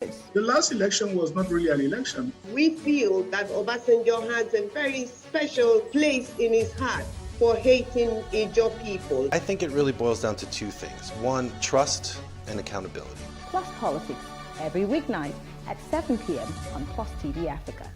The last election was not really an election. We feel that Obasanjo has a very special place in his heart for hating Ijaw people. I think it really boils down to two things. One, trust and accountability. Plus Politics, every weeknight at 7 p.m. on Plus TV Africa.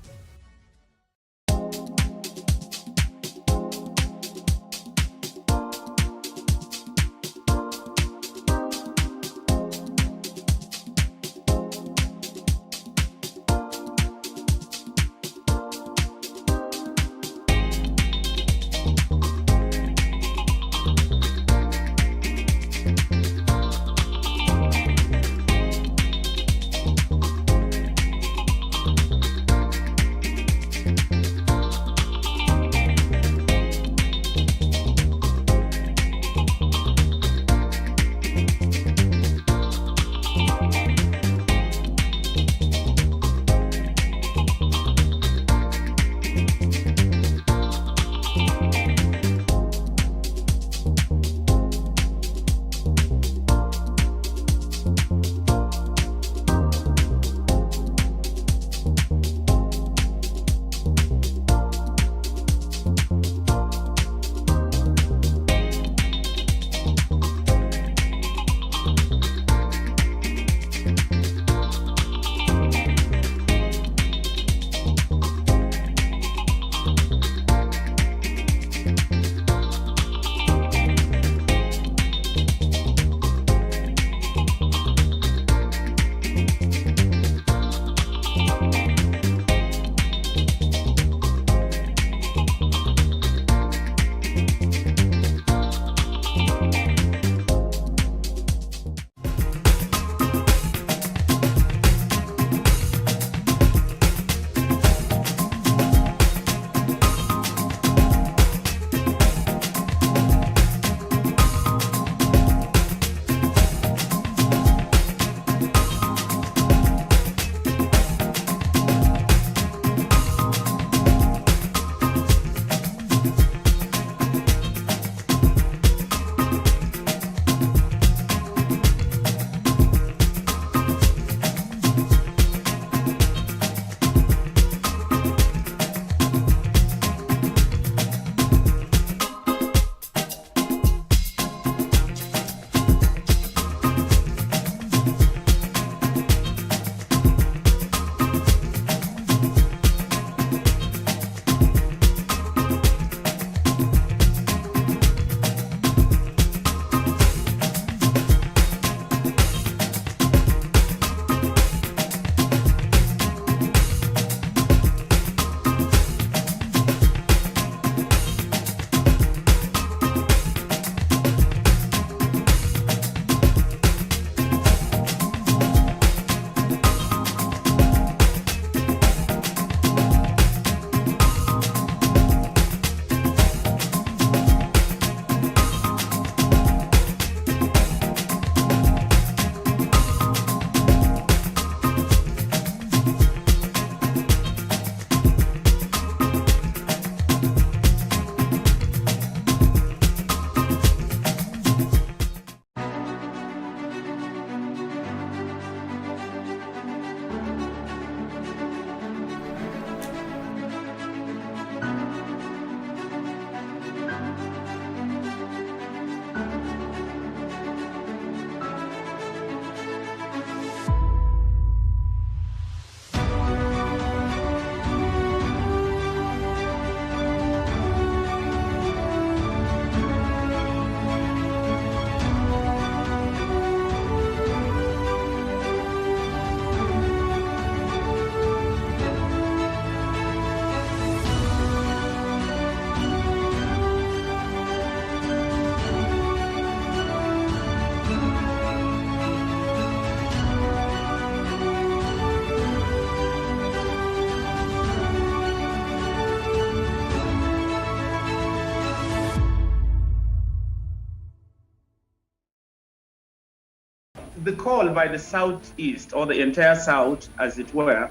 the call by the Southeast, or the entire South, as it were,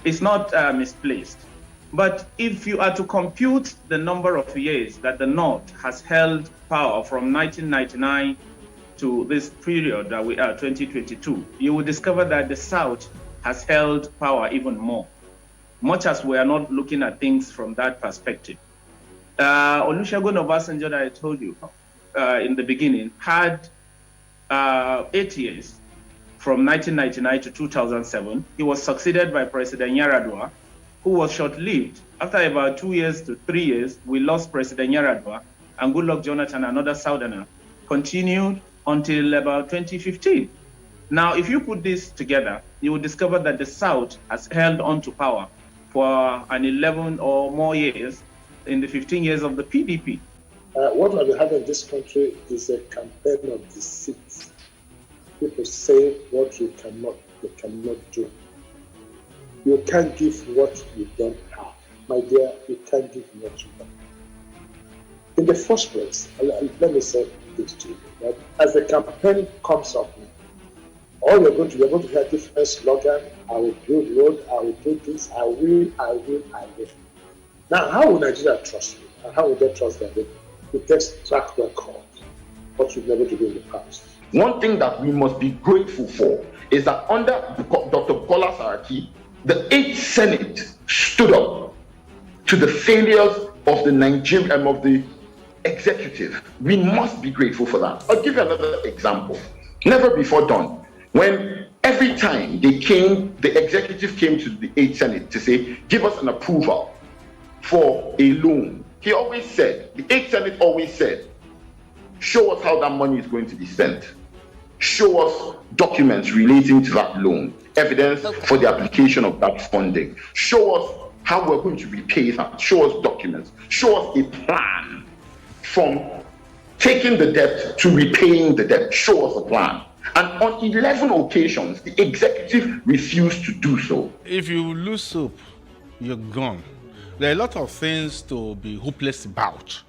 is not misplaced. But if you are to compute the number of years that the North has held power from 1999 to this period that we are, 2022, you will discover that the South has held power even more, much as we are not looking at things from that perspective. Olusegun Obasanjo, that I told you in the beginning, had 8 years from 1999 to 2007. He was succeeded by President Yaradua, who was short-lived. After about 2 years to 3 years, we lost President Yaradua, and Goodluck Jonathan, another Southerner, continued until about 2015. Now, if you put this together, you will discover that the South has held on to power for an 11 or more years in the 15 years of the PDP. What we have in this country is a campaign of deceit. People say what you cannot do. You can't give what you don't have. My dear, you can't give what you don't have. In the first place, let me say this to you, that as the campaign comes up, all you're going to hear different slogan. I will build road, I will do this, I will. Now, how will Nigeria trust you? And how will they trust them? It takes track record, what you've never done in the past. One thing that we must be grateful for is that under Dr. Bukola Saraki, the 8th Senate stood up to the failures of the Nigerian, of the executive. We must be grateful for that. I'll give you another example. Never before done. When every time the executive came to the 8th Senate to say, give us an approval for a loan, he always said, the 8th Senate always said, show us how that money is going to be spent. Show us documents relating to that loan, evidence for the application of that funding. Show us how we're going to repay that. Show us documents. Show us a plan from taking the debt to repaying the debt. Show us a plan. And on 11 occasions, the executive refused to do so. If you lose hope, you're gone. There are a lot of things to be hopeless about.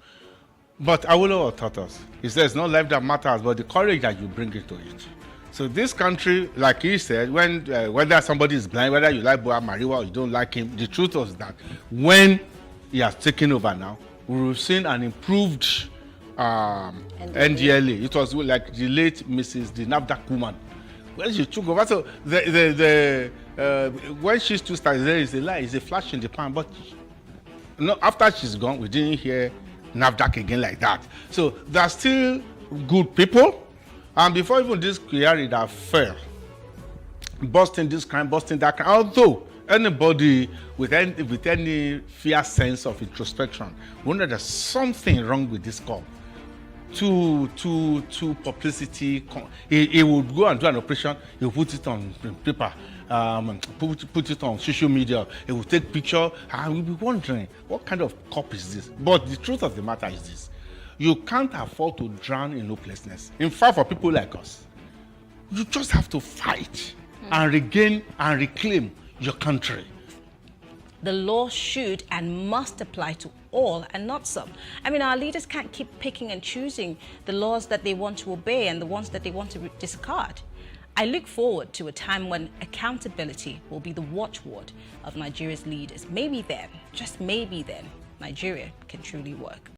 But Awolowo taught us. He says, it's not life that matters, but the courage that you bring into it. So this country, like he said, when whether somebody is blind, whether you like Boa Mariwa or you don't like him, the truth was that when he has taken over now, we've seen an improved NDLA. It was like the late Mrs. the NAFDAC woman. When she took over, so when she still started, there is a lie, it's a flash in the pan. But no, after she's gone, we didn't hear NAFDAC again like that. So there are still good people. And before even this query that fell, busting this crime, busting that crime, although anybody with any fair sense of introspection will know there's something wrong with this call. Too publicity. He would go and do an operation, he will put it on paper, put it on social media, he will take picture, and we'll be wondering, what kind of cop is this? But the truth of the matter is this: you can't afford to drown in hopelessness. In fact, for people like us, you just have to fight and regain and reclaim your country. The law should and must apply to all and not some. I mean, our leaders can't keep picking and choosing the laws that they want to obey and the ones that they want to discard. I look forward to a time when accountability will be the watchword of Nigeria's leaders. Maybe then, just maybe then, Nigeria can truly work.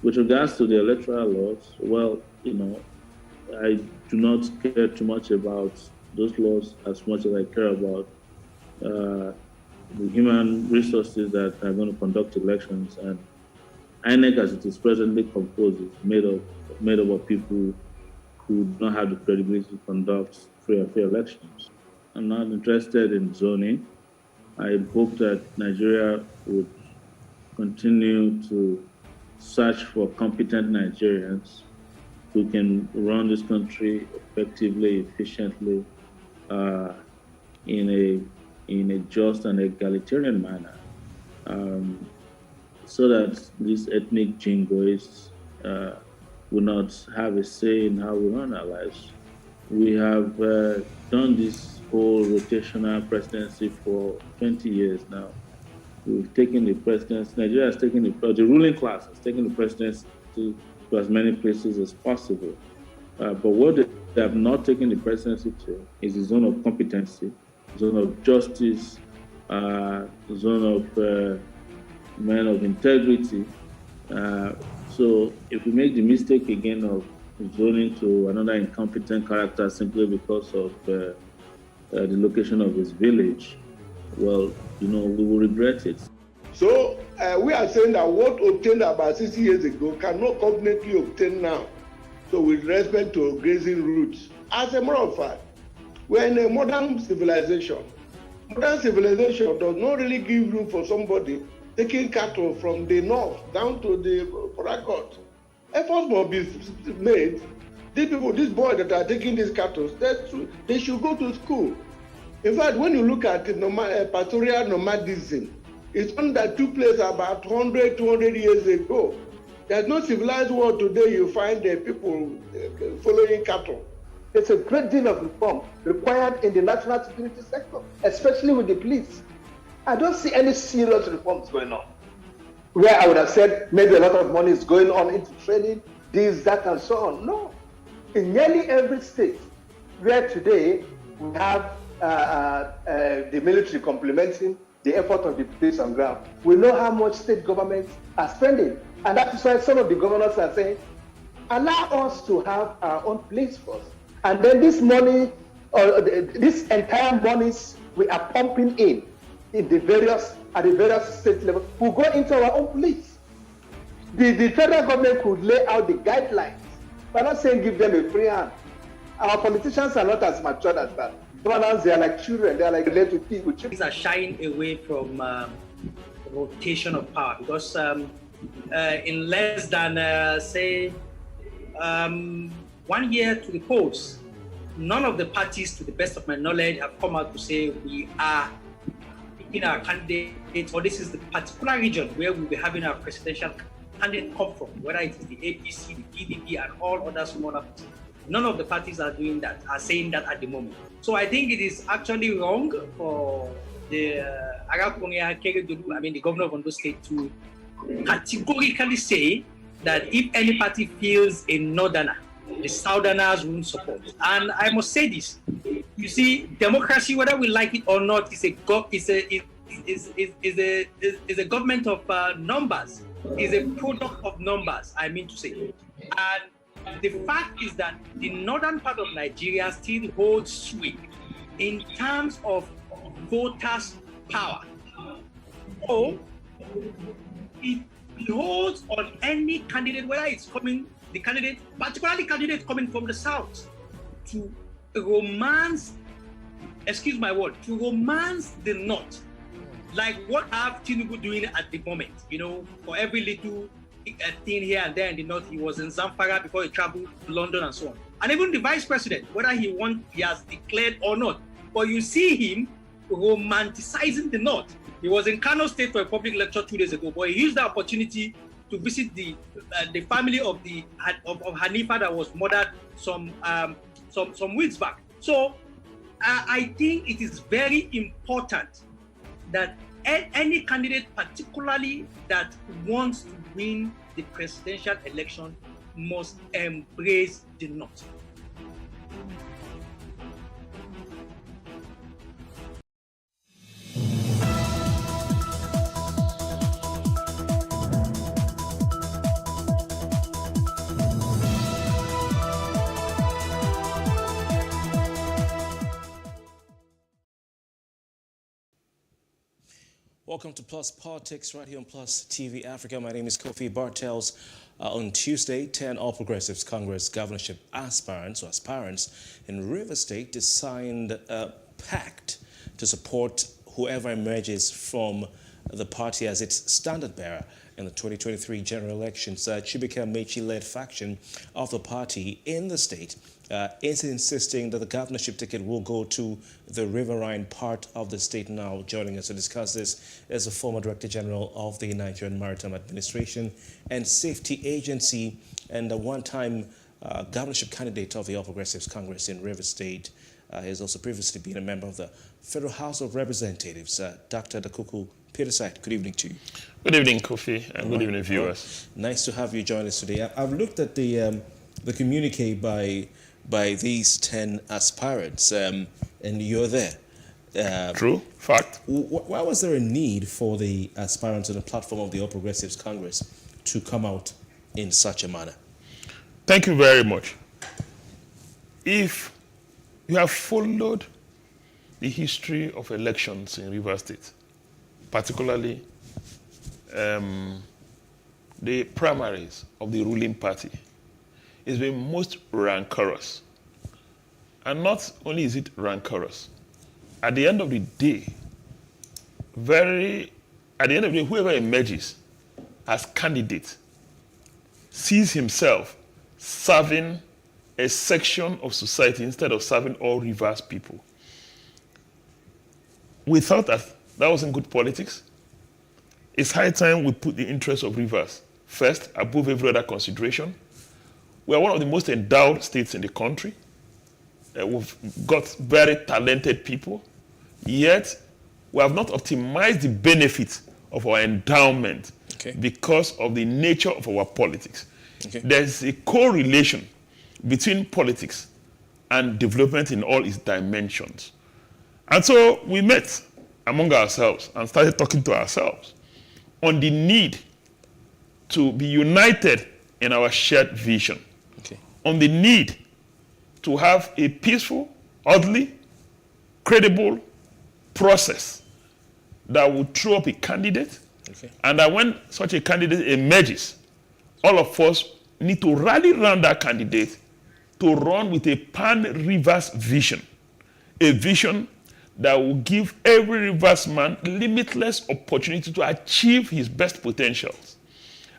With regards to the electoral laws, well, I do not care too much about those laws as much as I care about the human resources that are going to conduct elections. And INEC, as it is presently composed, is made up of people who do not have the credibility to conduct free and fair elections. I'm not interested in zoning. I hope that Nigeria would continue to search for competent Nigerians who can run this country effectively, efficiently, in a just and egalitarian manner, so that these ethnic jingoists will not have a say in how we run our lives. We have done this whole rotational presidency for 20 years now. We've taken the presidency, Nigeria has taken the ruling class has taken the presidency to as many places as possible. But what they have not taken the presidency to is the zone of competency zone of justice, zone of men of integrity. So if we make the mistake again of zoning to another incompetent character simply because of the location of his village, well, we will regret it. So we are saying that what obtained about 60 years ago cannot confidently obtain now. So with respect to grazing routes, as a matter of fact, we're in a modern civilization. Modern civilization does not really give room for somebody taking cattle from the north down to the Port. Efforts must be made. These people, these boys that are taking these cattle, they should go to school. In fact, when you look at pastoral nomadism, it's one that took place about 100, 200 years ago. There's no civilized world today you find people following cattle. There's a great deal of reform required in the national security sector, especially with the police. I don't see any serious reforms going on. Where I would have said maybe a lot of money is going on into training, this, that, and so on. No. In nearly every state, where today we have the military complementing the effort of the police on ground, we know how much state governments are spending. And that is why some of the governors are saying, allow us to have our own police force. And then this money, or this entire monies we are pumping in at the various state levels, will go into our own police. The federal government could lay out the guidelines. We're not saying give them a free hand. Our politicians are not as mature as that. Governors, they are like children. They are like little people. Things are shying away from rotation of power because in less than, say, 1 year to the polls, none of the parties, to the best of my knowledge, have come out to say we are picking our candidate, or this is the particular region where we'll be having our presidential candidate come from, whether it is the APC, the PDP, and all other smaller parties. None of the parties are doing that, are saying that at the moment. So I think it is actually wrong for the the governor of Ondo State, to categorically say that if any party feels a northerner, the southerners won't support. And I must say this: you see, democracy, whether we like it or not, is a government of numbers, is a product of numbers. I mean to say, and the fact is that the northern part of Nigeria still holds sway in terms of voters' power. So it holds on any candidate, whether it's coming, the candidate, particularly candidates coming from the south, to romance, excuse my word, to romance the north. Like what I have Tinubu doing at the moment, for every little thing here and there in the north. He was in Zamfara before he traveled to London and so on. And even the vice president, whether he has declared or not, but you see him romanticizing the north. He was in Kano State for a public lecture 2 days ago, but he used the opportunity to visit the family of Hanifa that was murdered some weeks back. So I think it is very important that any candidate, particularly that wants to win the presidential election, must embrace the north. Welcome to Plus Politics right here on Plus TV Africa. My name is Kofi Bartels. On Tuesday, 10 All Progressives Congress governorship aspirants in River State signed a pact to support whoever emerges from the party as its standard bearer in the 2023 general elections. Chibika Mechi-led faction of the party in the state is insisting that the governorship ticket will go to the riverine part of the state. Now joining us to discuss this is the former Director General of the Nigerian Maritime Administration and Safety Agency and a one-time governorship candidate of the All Progressives Congress in River State. He has also previously been a member of the Federal House of Representatives. Dr. Dakuku Peterside, good evening to you. Good evening, Kofi, and good evening, viewers. Nice to have you join us today. I've looked at the communique by these 10 aspirants, and you're there. True. Fact. Why was there a need for the aspirants on the platform of the All Progressives Congress to come out in such a manner? Thank you very much. If you have followed the history of elections in Rivers State, particularly the primaries of the ruling party, it's been most rancorous. And not only is it rancorous, at the end of the day, whoever emerges as candidate sees himself serving a section of society instead of serving all Rivers people. We thought that wasn't good politics. It's high time we put the interests of Rivers first above every other consideration. We are one of the most endowed states in the country. We've got very talented people, yet we have not optimized the benefits of our endowment because of the nature of our politics. There's a correlation between politics and development in all its dimensions. And so we met among ourselves and started talking to ourselves on the need to be united in our shared vision, on the need to have a peaceful, orderly, credible process that will throw up a candidate, and that when such a candidate emerges, all of us need to rally around that candidate to run with a pan-Rivers vision, a vision that will give every Rivers man limitless opportunity to achieve his best potentials.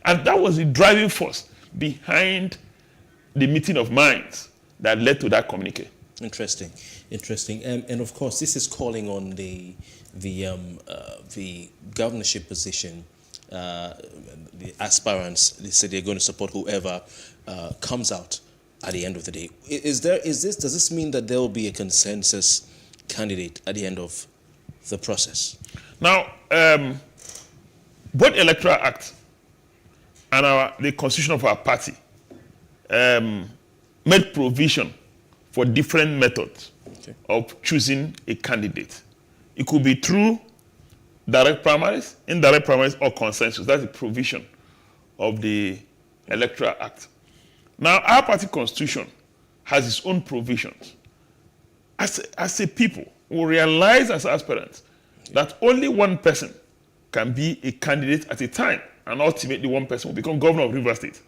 And that was the driving force behind the meeting of minds that led to that communique. Interesting. And of course, this is calling on the governorship position. The aspirants, they say they're going to support whoever comes out at the end of the day. Does this mean that there will be a consensus candidate at the end of the process? Now, both Electoral Act and the constitution of our party made provision for different methods of choosing a candidate. It could be through direct primaries, indirect primaries, or consensus. That's the provision of the Electoral Act. Now, our party constitution has its own provisions. As a people, we realize as aspirants that only one person can be a candidate at a time, and ultimately one person will become governor of Rivers State.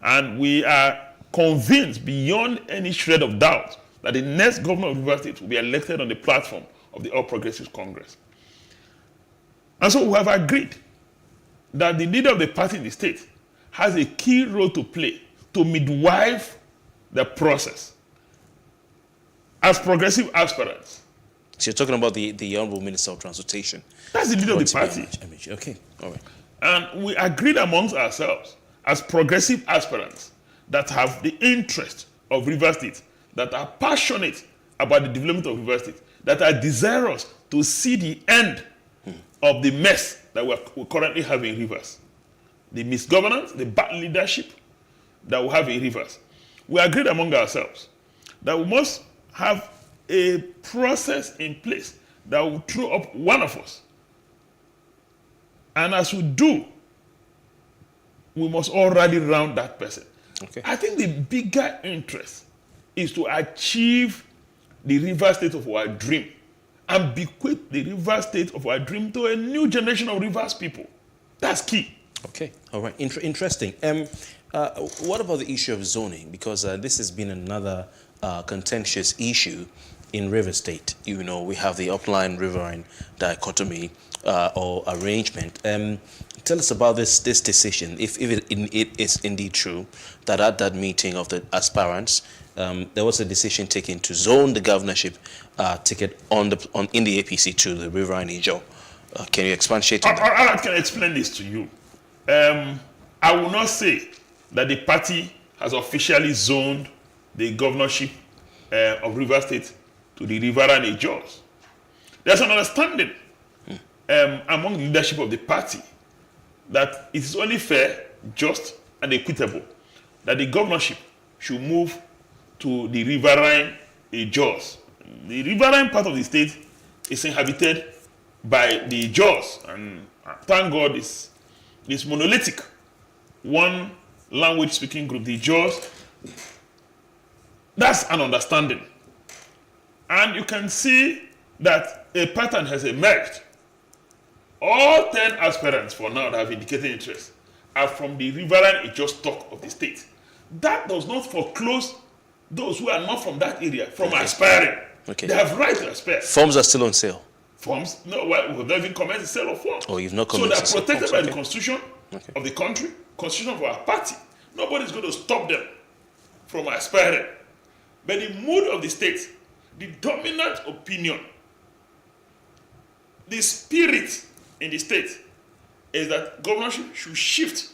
And we are convinced beyond any shred of doubt that the next governor of Rivers State will be elected on the platform of the All Progressives Congress. And so we have agreed that the leader of the party in the state has a key role to play to midwife the process. As progressive aspirants. So you're talking about the Honorable Minister of Transportation. That's the leader of the party. Okay, all right. And we agreed amongst ourselves as progressive aspirants that have the interest of Rivers State, that are passionate about the development of Rivers State, that are desirous to see the end of the mess that we currently have in Rivers. The misgovernance, the bad leadership that we have in Rivers. We agreed among ourselves that we must have a process in place that will throw up one of us. And as we do, we must all rally around that person. I think the bigger interest is to achieve the Rivers State of our dream and bequeath the Rivers State of our dream to a new generation of Rivers people. That's key. Okay, all right, interesting. What about the issue of zoning? Because this has been another contentious issue in Rivers State. You know, we have the upline riverine dichotomy or arrangement. Tell us about this decision, if it is indeed true that at that meeting of the aspirants, there was a decision taken to zone the governorship ticket in the APC to the riverine Ijaw. Can you expatiate on that? I can explain this to you. I will not say that the party has officially zoned the governorship of Rivers State to the riverine Ijaws. There's an understanding among the leadership of the party that it is only fair, just, and equitable that the governorship should move to the riverine Ijaws. The riverine part of the state is inhabited by the Jaws, and thank God it's monolithic. One language speaking group, the Jaws. That's an understanding. And you can see that a pattern has emerged. All 10 aspirants for now that have indicated interest are from the riverine Ijaw stock of the state. That does not foreclose those who are not from that area from aspiring. Okay. They have right to aspire. Forms are still on sale. Forms? No, well, we have not even commenced the sale of forms. Oh, you've not So commenced. they're protected by the constitution of the country, constitution of our party. Nobody's going to stop them from aspiring. But the mood of the state, the dominant opinion, the spirit in the state is that governorship should shift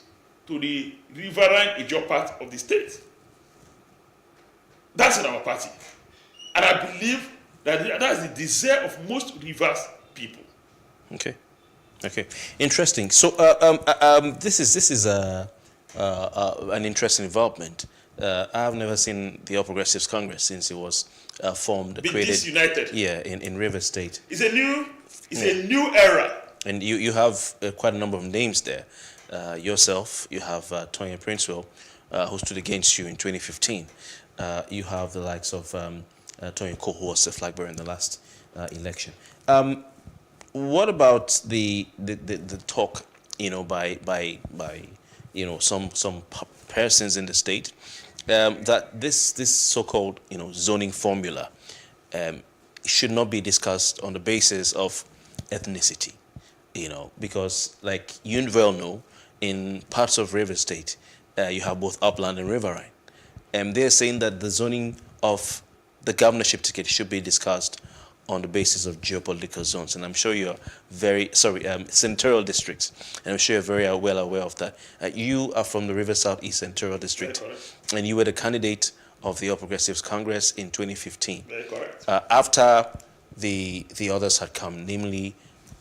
to the riverine Ijaw part of the state. That's in our party. And I believe that that's the desire of most Rivers people. Okay. Okay. Interesting. So this is an interesting development. I have never seen the All Progressives Congress since it was formed, Been created. disunited. Yeah, in River State. It's a new era. And you have quite a number of names there. Yourself, you have Tonya Princewell, who stood against you in 2015. You have the likes of Tonya Koh, who was the flag bearer in the last election. What about the talk, by some persons in the state that this so-called zoning formula should not be discussed on the basis of ethnicity, because like you well know, in parts of River State, you have both upland and riverine, and they're saying that the zoning of the governorship ticket should be discussed on the basis of geopolitical zones. And I'm sure you're senatorial districts, and I'm sure you're very well aware of that. You are from the River Southeast Senatorial District, and you were the candidate of the All Progressives Congress in 2015. Very correct. After the others had come, namely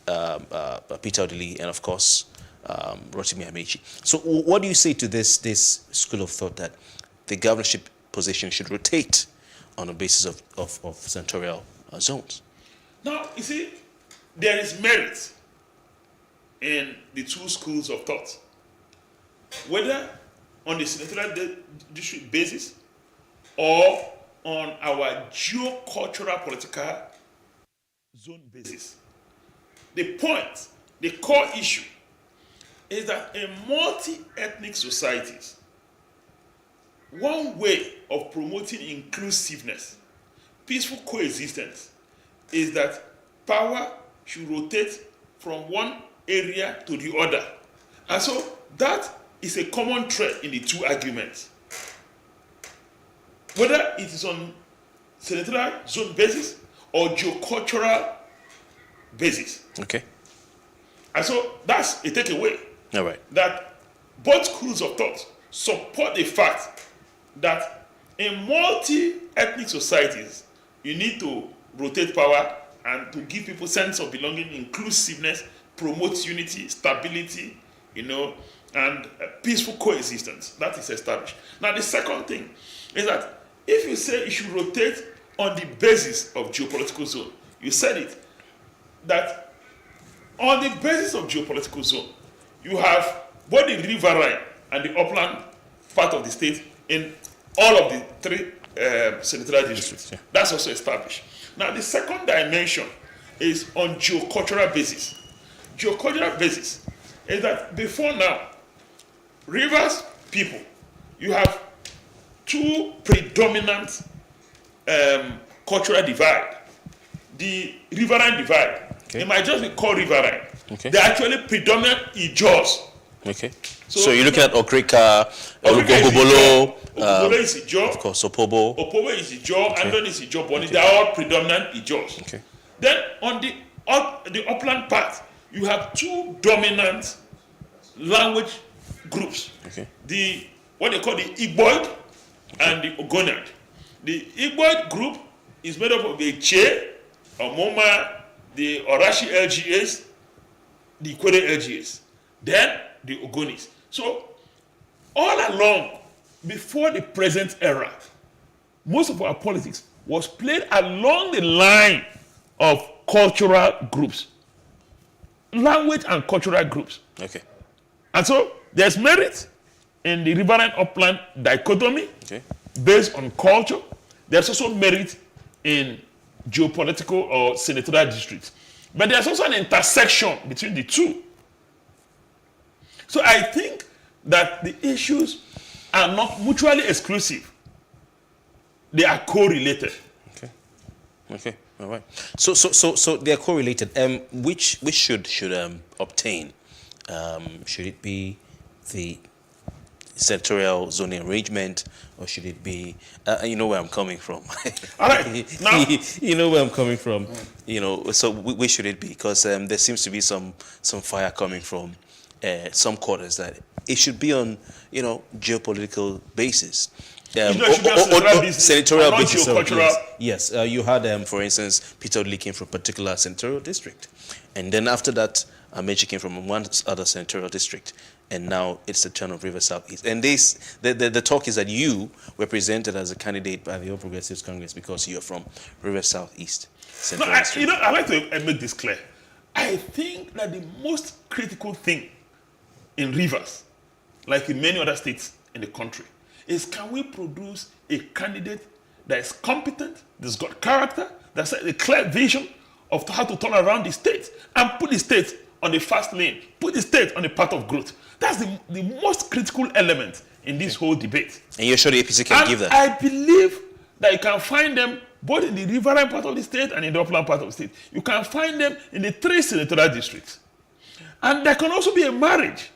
Peter Odili and, of course, Rotimi Amechi. So what do you say to this school of thought that the governorship position should rotate on the basis of senatorial zones? Now, you see, there is merit in the two schools of thought. Whether on the senatorial district basis or on our geocultural political zone basis. The point, the core issue, is that in multi-ethnic societies, one way of promoting inclusiveness, peaceful coexistence, is that power should rotate from one area to the other. And so that is a common thread in the two arguments. Whether it is on senatorial zone basis or geocultural basis. Okay. And so that's a takeaway. All right. That both schools of thought support the fact that in multi-ethnic societies, you need to rotate power and to give people sense of belonging, inclusiveness, promote unity, stability, and peaceful coexistence. That is established. Now, the second thing is that if you say it should rotate on the basis of geopolitical zone, you said it, that on the basis of geopolitical zone, you have both the riverine and the upland part of the state in all of the three senatorial districts. Yeah. That's also established. Now, the second dimension is on geocultural basis. Geocultural basis is that before now, Rivers people, you have two predominant cultural divide. The riverine divide, it might just be called riverine. Okay. They're actually predominant Ijaws. Okay. So you're looking at Okrika, Ogobolo, Ogobolo is Ijaw. Of course, Opobo. Opobo is Ijaw, Andon is Ijaw, Boni. They are all predominant Ijaws. Okay. Then on the upland part, you have two dominant language groups. Okay. What they call the Igboid and the Ogonad. The Igboid group is made up of the Che, Omoma, the Orashi LGAs, the Ikwere LGAs, then the Ogonis. So all along, before the present era, most of our politics was played along the line of cultural groups. Language and cultural groups. Okay. And so there's merit in the riverine upland dichotomy based on culture. There's also merit in geopolitical or senatorial districts. But there's also an intersection between the two. So I think that the issues are not mutually exclusive. They are correlated. Okay. All right. So they are correlated. Which should obtain? Should it be the sectorial zoning arrangement, or should it be? You know where I'm coming from. All right. Now, you know where I'm coming from. You know. So where should it be? Because there seems to be some fire coming from some quarters that it should be on geopolitical basis. Senatorial basis. Yes. You had, for instance, Peter Lee came from a particular senatorial district, and then after that, Amechi came from one other senatorial district, and now it's the turn of River Southeast. And the talk is that you were presented as a candidate by the All Progressives Congress because you're from River Southeast. I like to make this clear. I think that the most critical thing in Rivers, like in many other states in the country, is can we produce a candidate that is competent, that's got character, that's a clear vision of how to turn around the state and put the state on the fast lane, put the state on the path of growth. That's the most critical element in this whole debate. And you're sure the APC can give that? I believe that you can find them both in the riverine part of the state and in the upland part of the state. You can find them in the 3 senatorial districts. And there can also be a marriage.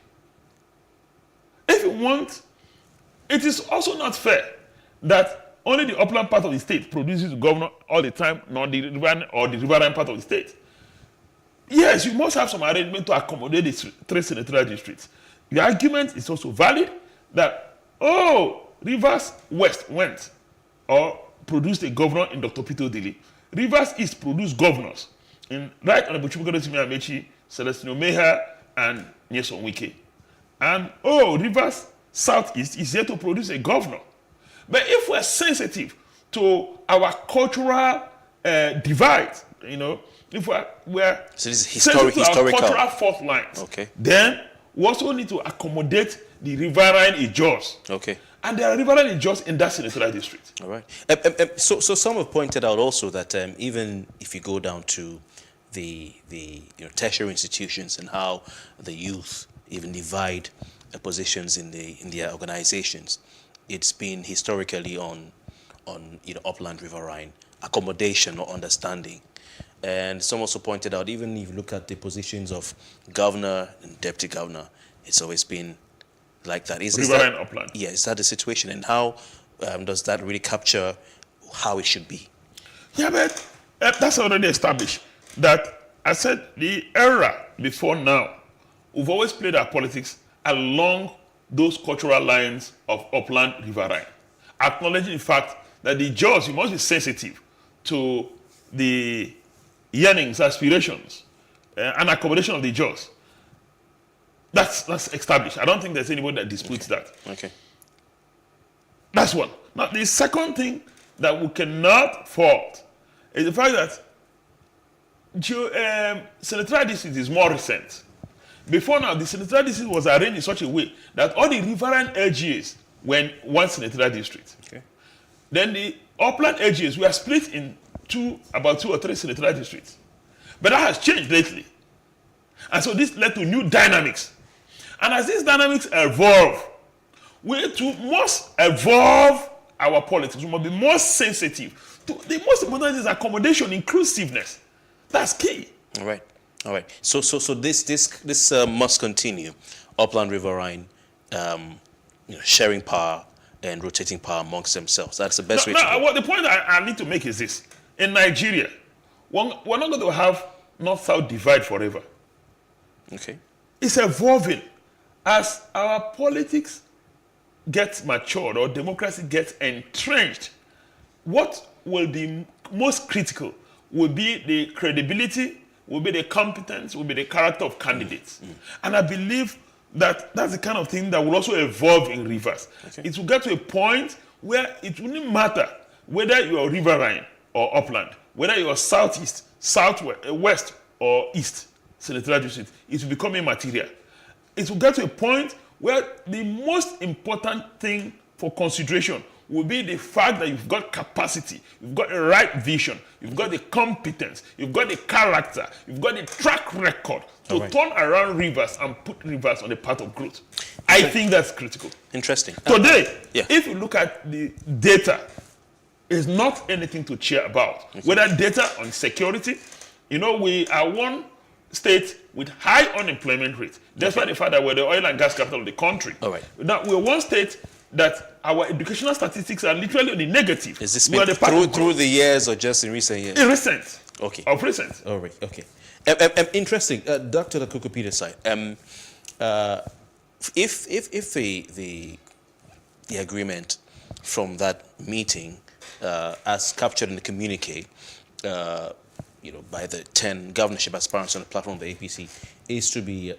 If you want, it is also not fair that only the upland part of the state produces the governor all the time, not the riverine part of the state. Yes, you must have some arrangement to accommodate the 3 senatorial districts. The argument is also valid that, Rivers West went or produced a governor in Dr. Peter Dili. Rivers East produced governors in Right Honorable Chukwukadosi Amechi, Celestino Meha, and Nyesom Wike. And, Rivers Southeast is here to produce a governor. But if we're sensitive to our cultural divide, if we're so this is historical cultural fault lines, then we also need to accommodate the riverine Ijos. Okay. And there are riverine Ijos in that senatorial district. All right. So some have pointed out also that even if you go down to the tertiary institutions and how the youth even divide positions in their organizations, it's been historically on upland riverine accommodation or understanding. And some also pointed out, even if you look at the positions of governor and deputy governor, it's always been like that. Riverine upland. Yeah, is that the situation? And how does that really capture how it should be? Yeah, but that's already established. That I said the era before now, we've always played our politics along those cultural lines of upland riverine, acknowledging the fact that the judge, you must be sensitive to the yearnings, aspirations, and accommodation of the judge. That's established. I don't think there's anybody that disputes that. Okay. That's one. Now, the second thing that we cannot fault is the fact that senatorial district is more recent. Before now, the senatorial district was arranged in such a way that all the riverine LGAs were in one senatorial district. Okay. Then the upland LGAs were split in about 2 or 3 senatorial districts. But that has changed lately. And so this led to new dynamics. And as these dynamics evolve, we too must evolve our politics. We must be more sensitive to the most important is accommodation, inclusiveness. That's key. All right. So this must continue. Upland riverine, sharing power and rotating power amongst themselves. That's the best way to go. The point I need to make is this. In Nigeria, we're not going to have North-South divide forever. Okay. It's evolving. As our politics gets matured or democracy gets entrenched, what will be most critical will be the credibility, will be the competence, will be the character of candidates. And I believe that that's the kind of thing that will also evolve in Rivers. Okay. It will get to a point where it wouldn't matter whether you are riverine or upland, whether you are southeast, southwest, west or east senatorial district, it will become immaterial. It will get to a point where the most important thing for consideration will be the fact that you've got capacity, you've got the right vision, you've got the competence, you've got the character, you've got the track record to turn around Rivers and put Rivers on the path of growth. I think that's critical. Interesting. Today, if you look at the data, it's not anything to cheer about. Whether data on security, you know, we are one state with high unemployment rate, despite the fact that we're the oil and gas capital of the country. All right. Now, we're one state that our educational statistics are literally on the negative. Is this been through the years or just in recent years? In recent. Okay. Of recent. All right. Okay. Interesting. Dr. Kuku Peter side. If the agreement from that meeting, as captured in the communique, by the 10 governorship aspirants on the platform of the APC, is to be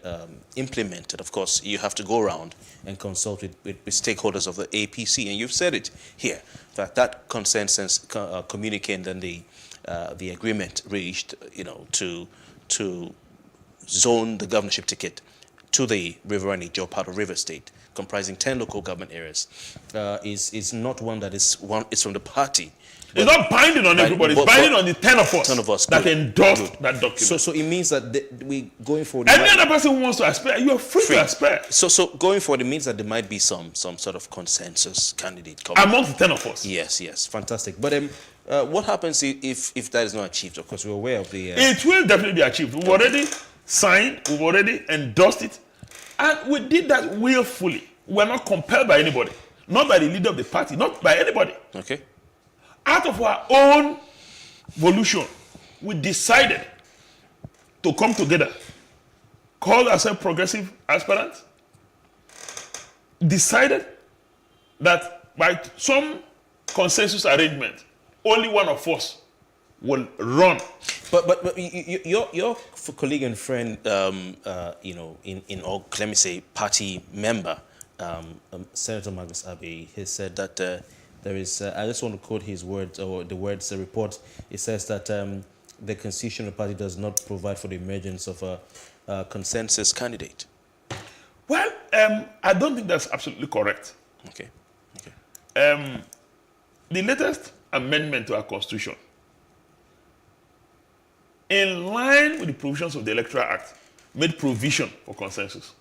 implemented, of course, you have to go around and consult with stakeholders of the APC. And you've said it here, that consensus communique and then the agreement reached, to zone the governorship ticket to the Riverine Ijaw part of River State, comprising 10 local government areas, is not one that is it's from the party. It's not binding on everybody. It's binding on the 10 of us that endorsed that document. So it means that we going forward. Any other person who wants to aspire, you are free to aspire. So going forward, it means that there might be some sort of consensus candidate coming amongst the 10 of us. Yes, fantastic. But what happens if that is not achieved? Of course, we're aware of the. It will definitely be achieved. We've already signed. We've already endorsed it, and we did that willfully. We're not compelled by anybody, not by the leader of the party, not by anybody. Okay. Out of our own volition, we decided to come together, call ourselves progressive aspirants, decided that by some consensus arrangement, only one of us will run. But your colleague and friend, in all, let me say, party member, Senator Magus Abbey, he said that there is, I just want to quote his words, or the words, the report. It says that the constitutional party does not provide for the emergence of a consensus candidate. Well, I don't think that's absolutely correct. Okay. The latest amendment to our constitution, in line with the provisions of the Electoral Act, made provision for consensus.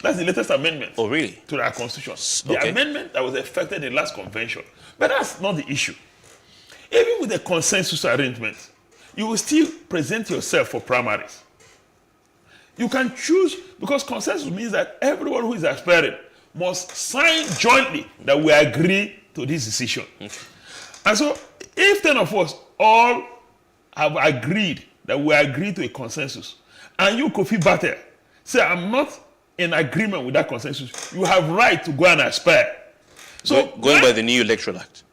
That's the latest amendment. Oh, really? To our constitution. The amendment that was effected in the last convention. But that's not the issue. Even with a consensus arrangement, you will still present yourself for primaries. You can choose, because consensus means that everyone who is aspiring must sign jointly that we agree to this decision. Okay. And so, if 10 of us all have agreed that we agree to a consensus, and you, Kofi Batter, say, I'm not in agreement with that consensus, you have right to go and aspire. So going by the new Electoral Act?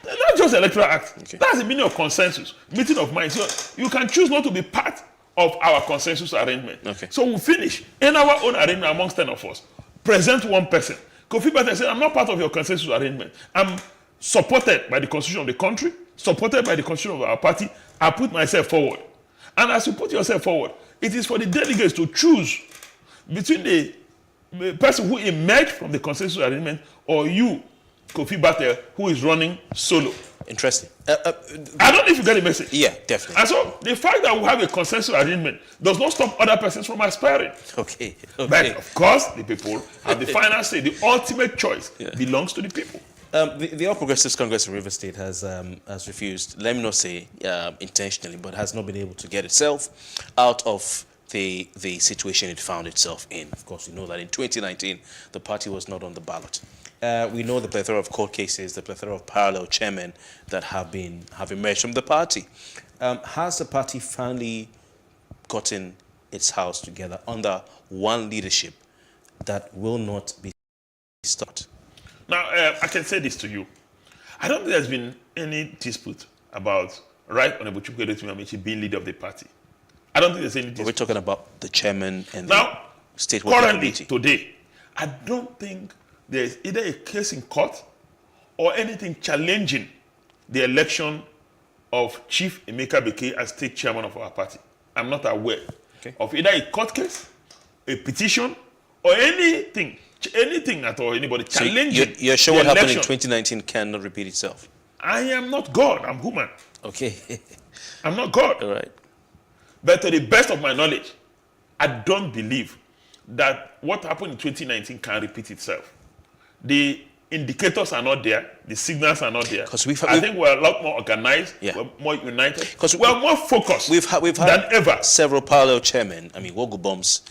Not just Electoral Act. Okay. That's the meaning of consensus, meeting of minds. So you can choose not to be part of our consensus arrangement. Okay. So we'll finish in our own arrangement amongst 10 of us. Present one person. Kofi Batter said, I'm not part of your consensus arrangement. I'm supported by the constitution of the country, supported by the constitution of our party. I put myself forward. And as you put yourself forward, it is for the delegates to choose between the person who emerged from the consensus arrangement or you, Kofi Batter, who is running solo. Interesting. I don't know if you get the message. Yeah, definitely. And so the fact that we have a consensus arrangement does not stop other persons from aspiring. Okay. But of course, the people have the final say. The ultimate choice belongs to the people. The All Progressives Congress in River State has refused, let me not say intentionally, but has not been able to get itself out of the situation it found itself in. Of course, we know that in 2019, the party was not on the ballot. We know the plethora of court cases, the plethora of parallel chairmen that have emerged from the party. Has the party finally gotten its house together under one leadership that will not be stopped? Now, I can say this to you. I don't think there's been any dispute about Right Honorable Chukwuedo Amici being leader of the party. I don't think there's any dispute. We're talking about the chairman and now, the state working currently, committee. Today, I don't think there's either a case in court or anything challenging the election of Chief Emeka Bekee as state chairman of our party. I'm not aware of either a court case, a petition, or anything at all, anybody So challenging you're sure the what happened in election. 2019 cannot repeat itself? I am not God, I'm human. Okay. I'm not God. All right. But to the best of my knowledge, I don't believe that what happened in 2019 can repeat itself. The indicators are not there. The signals are not there. I think we're a lot more organized. Yeah. We're more united. We're more focused We've had than ever. several parallel chairmen. I mean, Wogu Bombs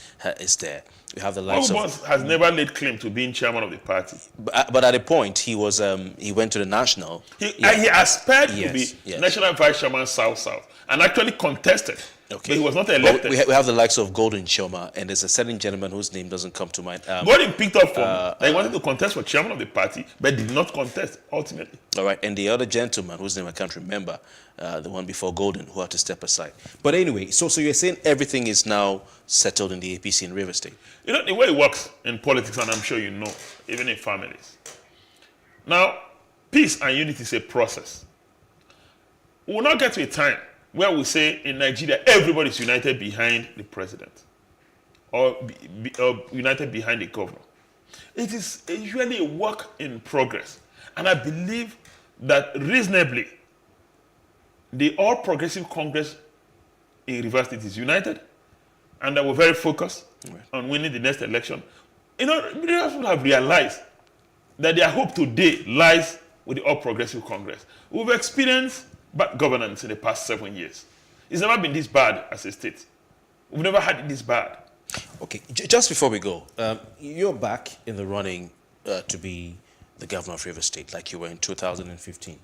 is there. We have the likes Wogu has never laid claim to being chairman of the party. But at a point, he was he went to the national. He aspired to be national vice chairman South, and actually contested. Okay. But he was not elected. We have the likes of Golden Shoma, and there's a certain gentleman whose name doesn't come to mind. Golden picked up for him. He wanted to contest for chairman of the party, but did not contest ultimately. All right, and the other gentleman whose name I can't remember, the one before Golden, who had to step aside. But anyway, so you're saying everything is now settled in the APC in River State? You know, the way it works in politics, and I'm sure you know, even in families. Now, peace and unity is a process. We will not get to a time where we say in Nigeria, everybody is united behind the president or united behind the governor. It is usually a work in progress. And I believe that reasonably, the All Progressive Congress in Rivers State is united, and that we're very focused on winning the next election. You know, Rivers people have realized that their hope today lies with the All Progressive Congress. We've experienced bad governance in the past 7 years. It's never been this bad as a state. We've never had it this bad. Okay, just before we go, you're back in the running to be the governor of River State, like you were in 2015.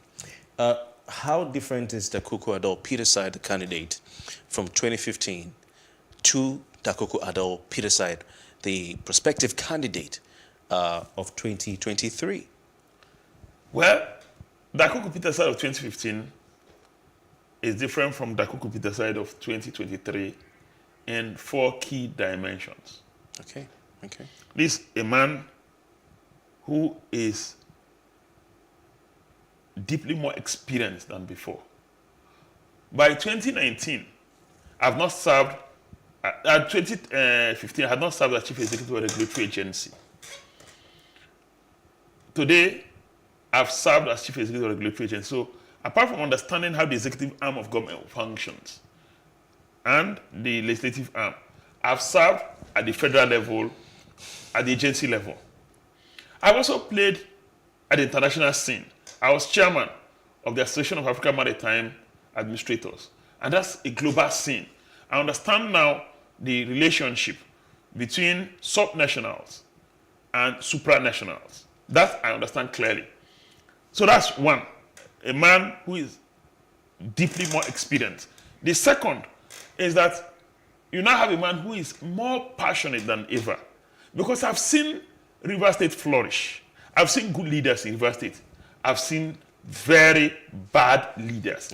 How different is Dakuku Adol Peterside, the candidate, from 2015 to Dakuku Adol Peterside, the prospective candidate of 2023? Well, Dakuku Peterside of 2015 is different from Dakuku Peterside of 2023 in 4 key dimensions. Okay. This is a man who is deeply more experienced than before. By 2019, I've not served, at 2015, I had not served as Chief Executive of a Regulatory Agency. Today, I've served as Chief Executive of a Regulatory Agency. So, apart from understanding how the executive arm of government functions and the legislative arm, I've served at the federal level, at the agency level. I've also played at the international scene. I was chairman of the Association of African Maritime Administrators, and that's a global scene. I understand now the relationship between subnationals and supranationals. That I understand clearly. So that's one, a man who is deeply more experienced. The second is that you now have a man who is more passionate than ever, because I've seen River State flourish. I've seen good leaders in River State. I've seen very bad leaders.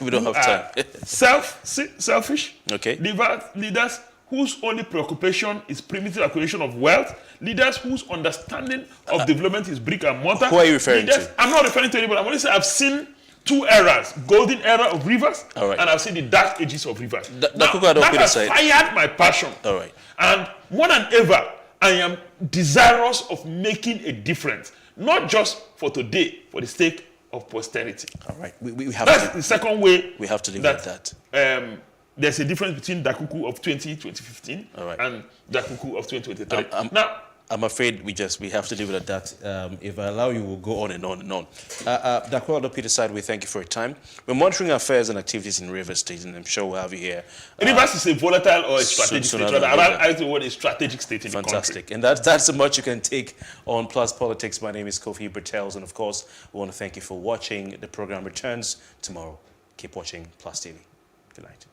We don't have time. Selfish. Okay. Leaders whose only preoccupation is primitive acquisition of wealth. Leaders whose understanding of development is brick and mortar. Who are you referring to? I'm not referring to anybody. I'm only saying I've seen 2 eras: golden era of Rivers, right, and I've seen the dark ages of Rivers. That has fired my passion. All right. And more than ever, I am desirous of making a difference, not just for today, for the sake of posterity. All right. We have That's the second way. We have to leave it at that. There's a difference between Dakuku of 2015 and Dakuku of 2023. Now, I'm afraid we have to leave it at that. If I allow you, we'll go on and on and on. Dakuku Adol Peterside, we thank you for your time. We're monitoring affairs and activities in River State, and I'm sure we'll have you here. Rivers is a volatile or a strategic state. I think what is strategic state in the country. Fantastic. And that's as much you can take on Plus Politics. My name is Kofi Bertels, and of course, we want to thank you for watching. The program returns tomorrow. Keep watching Plus TV. Good night.